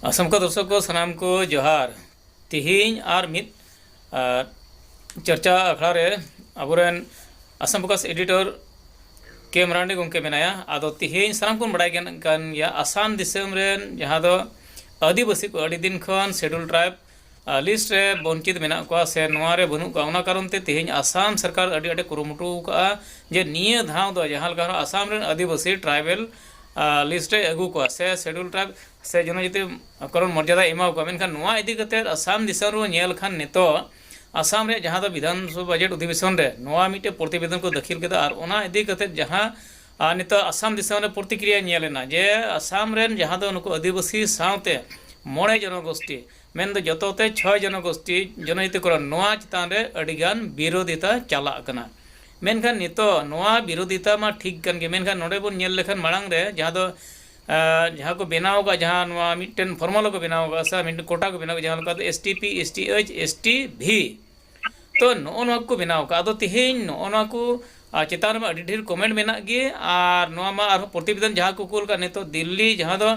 असम का दर्शक को सनाम को जोहार तिहिन और मित चर्चा अखड़ा रे अबुरेन असम प्रकाश एडिटर के मरांडी गोंके मेनाया आदो तिहिन सनाम को बड़ाई गन या आसाम दिसम रेन जहां दो आदिवासी को अड़ी दिन खन शेड्यूल ट्राइब लिस्ट रे वंचित मेना को से नोआ रे बनु का उना कारण ते तिहिन आसाम सरकार अड़ी अड़ी कुरुमुटु का जे निये धाव दो जहां लगा आसाम रेन आदिवासी ट्राइबल लिस्ट रे अगु को से शेड्यूल ट्राइब से जनजाति करण मर्यादा एमाव को मेनखान नोआ इदी कते आसाम दिसम रो नेल खान नितो आसाम रे जहां दो विधानसभा बजट अधिवेशन रे नोआ मिटे प्रतिवेदन को दाखिल केदा और ओना इदी कते जहां नितो आसाम दिसम रे प्रतिक्रिया नेलेना जे आसाम रेन जहां दो नुको आदिवासी सावते मोड़े जनगोष्ठी मेन दो जतोते 6 जनगोष्ठी जनजाति करण नोआ चितान रे अडिगान विरोधिता चला कना मेनखान नितो नोआ विरोधिता मा ठीक कन गे मेनखान नोडे बोन नेल लेखान मांग रे जहां दो जहां को बनाव का जहां नोआ मिटन फॉर्मूला को बनाव का सा मिटन कोटा को बनाव जहां का एसटीपी एसटीएच एसटीवी तो नो को बनाव का आदो तिहिन नो को चितान में अड़ी ढेर कमेंट मेना गे और नोआ मा आरो प्रतिवेदन जहां को कुल का नितो दिल्ली जहां दो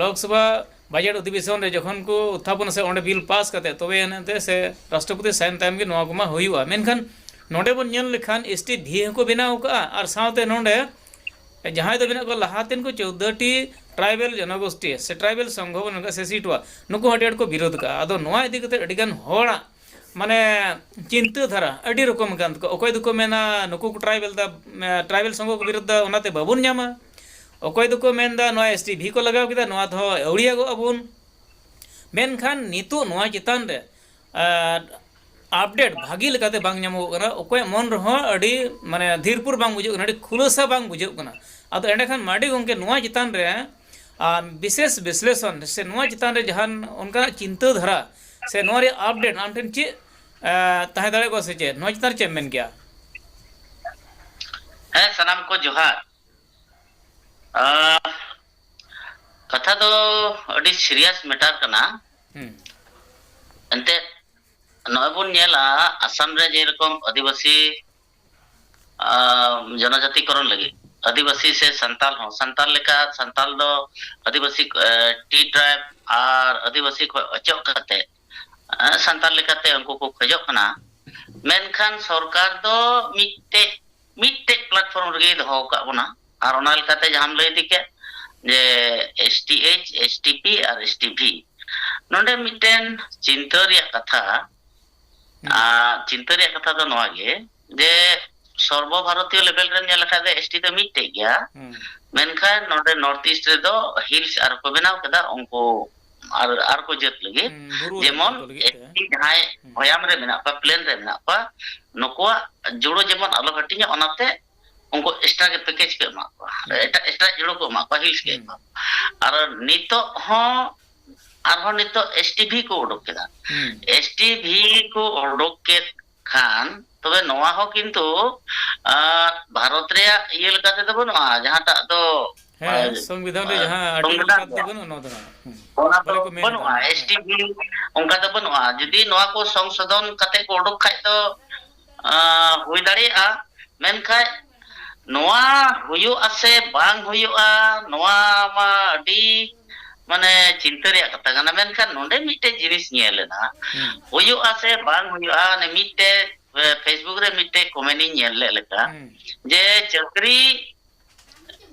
लोकसभा बजट अधिवेशन रे जखन को उत्थापन से ओंडे बिल पास करते तबे एनते से राष्ट्रपति साइन तायम के नोआ को मा होयुआ मेनखान नोडे बन नेल लेखान एसटीवी को बनाव का और सावते नोडे जहां दो बिना को लहातेन को 14 टी ट्राइबल जनगोष्ठी से ट्राइबल संघ बन से सीटवा नुको हटेड को विरोध का आदो नोआ इदी कते अडिगान होड़ा माने चिंता धारा अडी रकम कान को ओकोय दुको मेना नुको ट्राइबल संघ को विरोध ओनाते बाबुन न्यामा ओकोय दुको मेनदा नोआ एसटीवी को लगाव किदा नोआ तो अवड़िया गो अबुन मेनखान नितो नोआ चितान रे अपडेट भागी लेकाते बांग ᱧᱟᱢᱚᱜ ᱠᱟᱱᱟ ᱚᱠᱚᱭ ᱢᱚᱱ ᱨᱮᱦᱚᱸ ᱟᱹᱰᱤ ᱢᱟᱱᱮ ᱫᱷᱤᱨᱯᱩᱨ ᱵᱟᱝ ᱵᱩᱡᱷᱟᱹᱜ ᱠᱟᱱᱟ ᱟᱹᱰᱤ ᱠᱷᱩᱞᱟᱹᱥᱟ ᱵᱟᱝ ᱵᱩᱡᱷᱟᱹᱜ ᱠᱟᱱᱟ ᱟᱫᱚ ᱮᱸᱰᱮᱠᱷᱟᱱ ᱢᱟᱹᱰᱤ ᱜᱚᱝᱠᱮ ᱱᱚᱣᱟ ᱪᱮᱛᱟᱱ ᱨᱮ विशेष विश्लेषण से नोआ चितान रे जहान उनका चिंता धारा से नोआ रे अपडेट आम ठेन चे ताहे दाड़े को से चे नोआ चितान चे मेन गया है सनाम को जोहार कथा दो अडी सीरियस मैटर कना एंते नयबुन नेला आसाम रे जे रकम आदिवासी जनजातिकरण लगी आदिवासी से संताल हो संताल लेका संताल दो आदिवासी टी ट्राइब और आदिवासी को अचक करते संताल लेकाते उनको को खजो कना मेनखान सरकार दो मिट्टे प्लेटफॉर्म रे दो का बना और ओना लेकाते जहां लय दिके जे एसटीएच एसटीपी और एसटीवी नोंडे मिटेन चिंता रे कथा चिंता रे कथा दो नोआ गे जे सर्व भारतीय लेवल रे नेल लखा दे एसटी तो मिटे गया मेनखान नोडे नॉर्थ ईस्ट रे दो हिल्स आर को बनाव कदा उनको आर को जत लगे जेमन एसटी जहाय भयाम रे मेना पा प्लेन रे मेना पा नकोआ जुड़ो जेमन आलो हटिया ओनाते उनको एक्स्ट्रा के पैकेज के मा एटा एक्स्ट्रा जुड़ो को मा हिल्स के और नितो हो आरो नितो एसटीवी को उडोक केदा एसटीवी को उडोक के खान तबे नोआ हो किंतु भारत रे ये लकाते तो बनुआ जहांटा तो संविधान रे जहां आर्टिकल तो बनु नो ओना तो बनुआ एसटीवी उनका तो बनुआ जदी नोआ को संशोधन कते को उडोक खाय तो हुई दाड़िया मेनखाय नोआ हुयो आसे बांग हुयोआ नोआ मा डी माने चिंता रे कथा गना मेनखान नोंडे मिटे जिनिस नेलेना हुयो आसे बांग हुयोआ ने मिटे फेसबुक रे मिटे कमेंट नेल लेका जे चक्री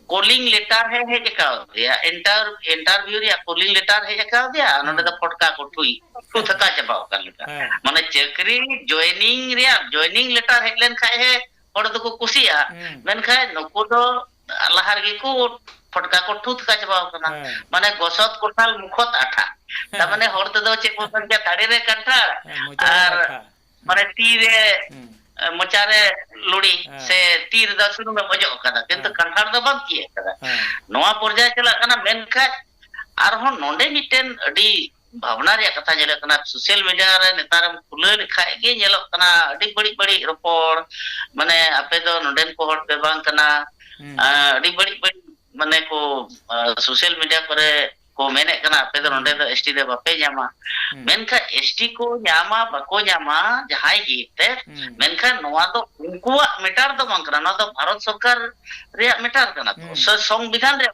कॉलिंग लेटर है का दिया इंटरव्यू रे कॉलिंग लेटर है का दिया नोंडे द फटका को ठू थका चबाव कर लेका माने चक्री जॉइनिंग लेटर है लेन खाय है और तो को कुसिया मेन खाय नको दो लहार गे को फटका को ठूत का चबाव कना माने गोसत कोठाल मुखत आठा ता माने हरते दो चे को संख्या दाड़ी रे कंठा और माने तीरे मचारे लुड़ी से तीर द सुनु में मजो कदा किंतु कंठार दो बम किए कदा नोआ पर्याय चला कना मेनखा आर हो नोंडे मिटेन अडी भावना रे कथा जेले कना सोशल मीडिया रे नेतारम खुले लिखाय गे नेलो कना अडी बड़ी बड़ी रिपोर्ट माने आपे दो नोंडेन को हट पे बांग कना अडी बड़ी बड़ी माने को सोशल मीडिया करे को मेने कना आपे दो नोंडे दो एसटी दे बापे जामा मेनखा एसटी को जामा बको जामा जहाय गीते मेनखा नोआ दो उनकुआ मेटार दो बांग कना दो भारत सरकार रे मेटार कना तो संविधान रे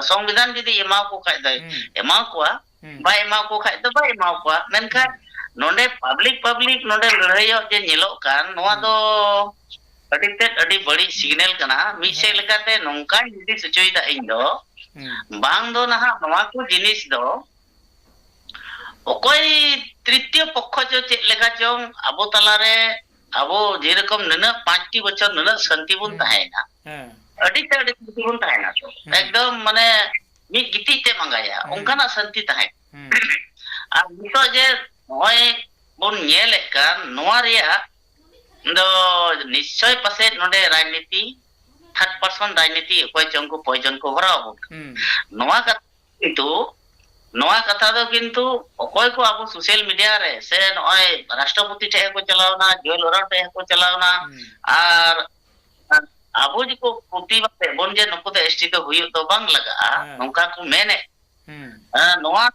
संविधान जदी एमा को खाय दे एमा को बाय एमा को खाय तो बाय एमा को मेनखान नोंडे पब्लिक नोंडे लड़ाइयो जे नेलो कान नोआ दो अडी ते अडी बड़ी सिग्नल कना मिसे लेकाते नोंका जिदि सचोय दा इन दो बांग दो नहा नोआ को जिनिस दो ओकोय तृतीय पक्ष जो चेक लेका चोंग अबो तलारे अबो जेरकम नना 5 बछर नना शांति बुन ताहेना अडी ते अडी शांति बुन ताहेना तो एकदम माने मी गिति ते मंगाया उनकाना शांति ताहे आ नितो जे नोय बुन नेले कान नोआ रिया दो निश्चय पासे नोडे राजनीति 3rd राजनीति कोई चंको पॉइजन को भराबो नोआ का किंतु नोआ कथा दो किंतु कोई को अब सोशल मीडिया रे से नोय राष्ट्रपति ठे को चलावना जोल ओरा ठे को चलावना और अबो जी को प्रतिवाद बोन जे नको तो एसटी तो हुई तो बांग लगा नोका को मेने नोआ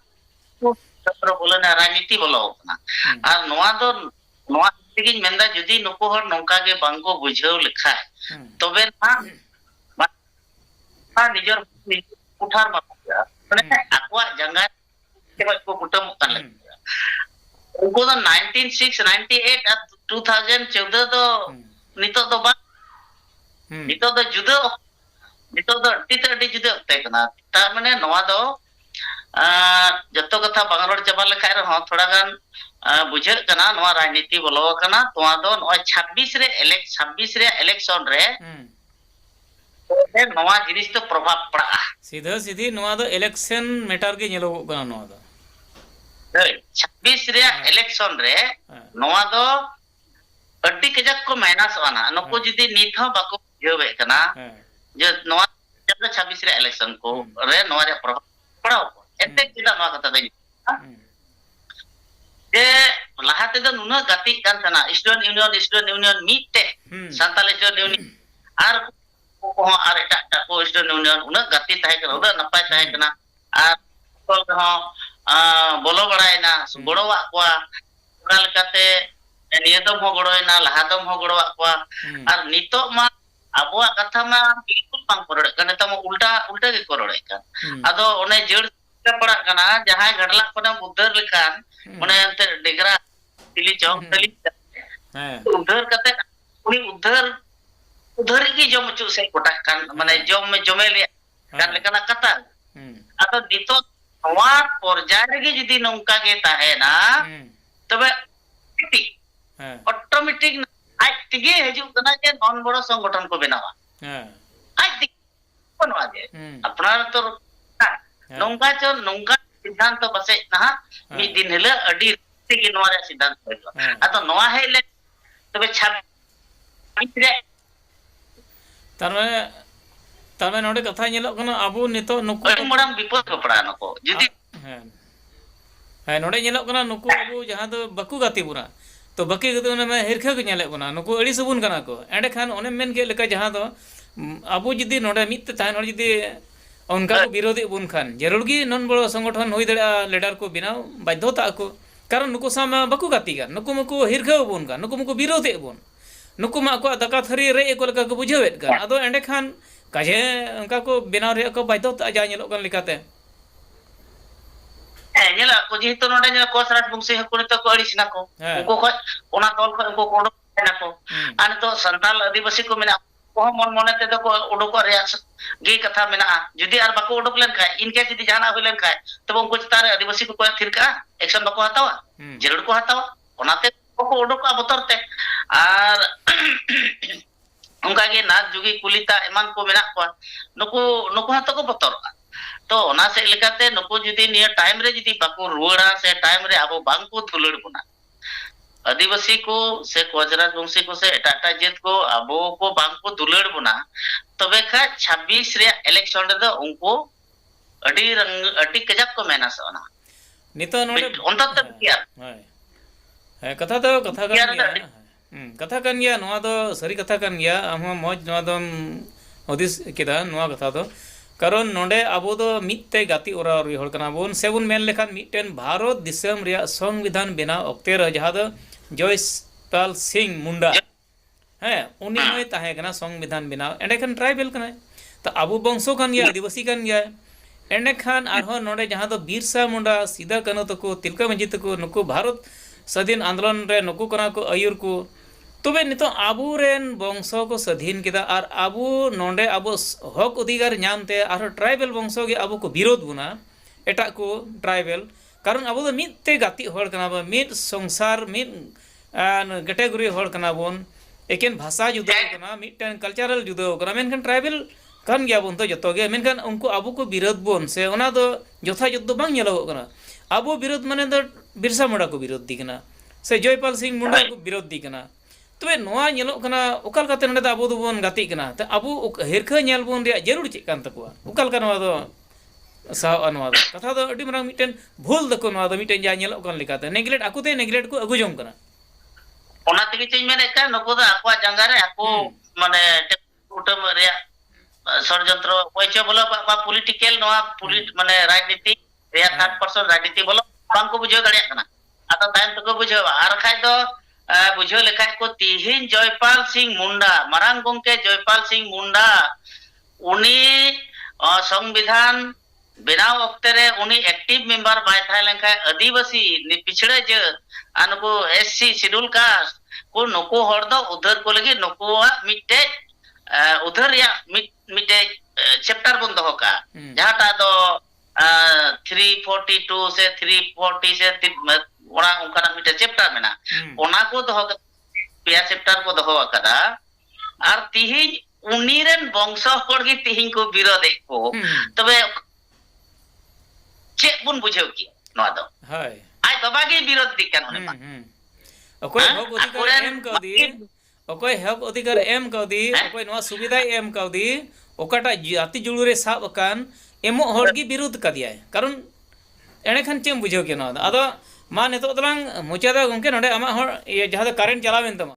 को सत्र बोलना राजनीति बोलो ना और नोआ दो नोआ तिगिन मेंदा जुदी नको हर नोका के बांगो बुझाव लेखा तबे ना निजर उठार मा माने आकवा जंगा के को कुटम कर लगा उनको तो 1996 98 और 2014 तो नितो तो बा नितो तो जुदो नितो तो टिटडी जुदो ते कना ता माने नोवा दो जत्तो कथा बांगरोड चबा लेखाय रहो थोड़ा गान बुझे कना नोवा राजनीति बोलो कना तोवा दो 26 रे इलेक्शन रे नोवा जिनिस तो प्रभाव पड़ा सीधा सीधी नोवा दो इलेक्शन मैटर के नेलो कना नोवा दो 26 रे इलेक्शन रे नोवा दो अड्डी कजक को माइनस आना नको जदी नीत हो बाको बुझेबे कना जे नोवा जब 26 रे इलेक्शन को रे नोवा रे प्रभाव पड़ा एते किदा नोवा कथा दई जे लाहाते दो नुना गति कान थाना स्टूडेंट यूनियन मीटे संताल स्टूडेंट यूनियन आर को आर एटा को स्टूडेंट यूनियन उना गति ताहे कना उना नपाय ताहे कना आर तोल हो बोलो बड़ायना गोड़वा कोआ ओना लेकाते नियतम हो गोड़ोयना लाहातम हो गोड़वा कोआ आर नितो मा अबुआ कथा मा बिल्कुल बांग परोड़े कने तम उल्टा के करोड़े कान आदो ओने जड़ पड़ा कना जहां घडला कोना बुद्धर लेकान ओने अंते डेगरा तिली चौक तली उधर कते उनी उधर की जम चु से कोटा कान माने जम में जमेले कान लेकाना कथा आदो नितो नवा पर्याय गे जदी नंका गे ताहेना तबे ऑटोमेटिक आज तिगे हजू कना जे नॉन बड़ो संगठन को बनावा आज बनवा दे अपना तो नंका चो नंका सिद्धांत तो बसे ना मी दिन हेले अडी तिगे नवा सिद्धांत होइलो आ तो नवा हेले तबे 26 रे तमे नोडे कथा नेलो कना अबो नितो नुकु अडी मडम विपद को पड़ा नको जदी नोडे नेलो कना नुकु अबो जहां दो बकु गाती पुरा तो बकी गदो ने हिरखा के नेले कना नुकु अड़ी सबुन कना को एंडे खान ओने मेन के लेका जहां दो अबो जदी नोडे मित ताहन और जदी उनका को विरोधी बुन खान जरूर की नन बड़ो संगठन होई दड़ा लीडर को बिना बाध्यता को कारण नुकु साम बकु गाती का नुकु मकु हिरखा बुन का नुकु मकु विरोधी बुन नुकु मा को दका थरी रे एको लेका को बुझावेत का आदो एंडे खान काजे उनका को बिना रे को बाध्यता जा नेलो कन लिकाते नेला को जेतो नोडे ने कोसराट बंशी हकुन तो को अड़िसना को उनको को ओना तोल को उनको कोडो ना को आन तो संताल आदिवासी को मेना को मन मने ते तो को उडको रे गे कथा मेना जदी आर बाको उडक लेन खाय इनके जदी जाना होय लेन खाय तब उनको चितारे आदिवासी को थिरका एक्शन बाको हतावा जरूर को हतावा ओनाते को उडक बतरते आर उनका गे नाथ जुगी कुलिता एमान को मेना को नुको हतो को बतर तो ओना से लेकाते नुको जदी निया टाइम रे जदी बाको रुवाड़ा से टाइम रे आबो बांग को थुलड़ बुना आदिवासी को से कोजराज वंशी को से टाटा जेत को आबो को बांग को दुलड़ बुना तबे खा 26 रे इलेक्शन रे दो उनको अडी कजक को मेना सोना नितो नोडे अंत तक किया है कथा कन गया नोआ दो सरी कथा कन गया हम मौज नोआ दो हदिस केदा नोआ कथा दो कारण नोडे आबो दो मिते गाती ओरा रि हड़ कना बोन सेबुन मेन लेखान मिटेन भारत दिसम रिया संविधान बनाव अक्ते रे जहा दो जयपाल सिंह मुंडा है उनी होय ताहे कना संविधान बनाव एंडे खन ट्राइबल कना तो आबो वंशो कन गया आदिवासी कन गया एंडेखान आरहो नोडे जहां दो बिरसा मुंडा सीधा कानू तको तिलका मांझी तको नुकु भारत स्वाधीन आंदोलन रे नुकु कना को आयुर को तबे नितो आबुरेन वंशो को स्वाधीन किदा और आबु नोडे आबो हक अधिकार नामते आरो ट्राइबल वंशो के आबो को विरोध बुना एटा को ट्राइबल कारण आबो दो मिदते गाति हर कना बो मिद संसार मिद कैटेगरी हर कना बोन एकेन भाषा जुदा कना मिदटेन कल्चरल जुदा कना मेनखान tribal kan gya bon to joto ge menkan unku abu ko birod bon se ona do jotha joddo bang nyelo kana abu birod mane do birsa munda ko birod di kana se joypal singh munda ko birod di kana tobe noa nyelo kana ukal kate node abu do bon gati kana ta abu herkha nyel bon ria jarur chik kan takwa ukal kana do saw anwa do katha do adi marang miten bhul da ko noa do miten ja nyelo kan likate neglect akute neglect ko agu jom kana ona tegi ching mene ka nuko da akwa jangare aku mane utam ria षडयंत्र होइछे बोलो बा political नोआ माने राजनीति रे 60% राजनीति बोलो बांग को बुझो दाड़िया कना आता टाइम तको बुझो आर खाय दो बुझो लेखाय को तिहिन जयपाल सिंह मुंडा मारांग गोंके जयपाल सिंह मुंडा उनी संविधान बेनाव वक्त रे उनी एक्टिव मेंबर बाय थाय लेखाय आदिवासी पिछड़े ज अनको एससी शेड्यूल कास्ट को नको हर दो उधर को लगी नको मिटे उधर या मिटे चैप्टर बन दो का जहां दो 342 से 340 से ओना उनका मिटे चैप्टर मेना ओना को दो पेया चैप्टर को दो कदा और तिहिन उनीरेन वंश हर गी तिहिन को विरोध को तबे चे बुन बुझेव की नोआ दो हाय आय बाबा के विरोध दिकन होने अकोय भोग अधिकार एम कर दी अकोय हक अधिकार एम कौदी अकोय नोआ सुविधा एम कौदी ओकाटा जाति जुड़ुरे साब अकान एमो हरगी विरोध कदियाय कारण एने खान चेम बुझेव के नोआ आदो मा नेतो दलांग मुचादा गंके नोडे आमा हर जहां करेंट चलावेन तमा